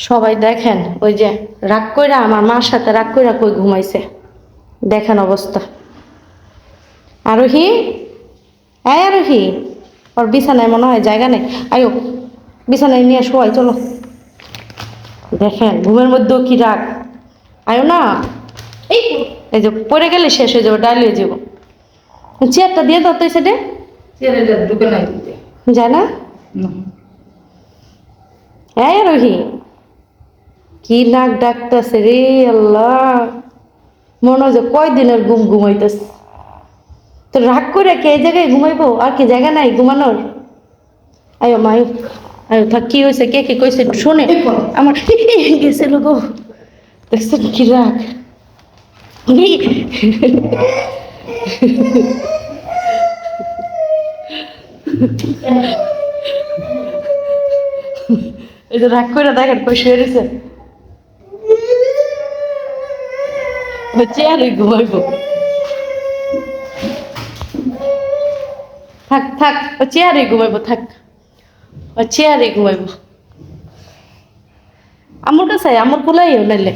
সবাই দেখেন ওই যে রাগ কইরা আমার মার সাথে রাগ কইরা কই ঘুমাইছে, দেখেন অবস্থা। আরোহী, হ্যাঁ আরোহী, ওর বিছানায় মনে হয় জায়গা নেই, আয়ো বিছানায় নিয়ে শোয়াই চলো। দেখেন ঘুমের মধ্যেও কি রাগ, আয়ো না। এই এই যে পড়ে গেলে শেষ হয়ে যাবো, ডাল হয়ে যাবো। চেয়ারটা দিয়ে দাও তো এই সাইডে। চেয়ারে ঢুকে নাই দিতে যায় না। হ্যাঁ আরোহী, কি নাক ডাকতেছে রে আল্লাহ, মনে হয় যে কয়দিনের ঘুম ঘুমাইতেছে। তো রাগ করে কে এই জায়গায় ঘুমাইবো, আর কি জায়গা নাই ঘুমানোর। আয়ো মা আয়ো, আয়ো থাক। কি হয়েছে, কে কি কইছে একটু শোনে আমার গেছিল গো। দেখছেন কি রাগ। এই যে রাগ করে দেখেন কই শুয়ে রয়েছে, চেয়ারে ঘুমাইবো। থাক থাক, ও চেয়ারে ঘুমাইবো, থাক ও চেয়ারে ঘুমাইবো। আমার কাছে আমার কোলাই নাইলে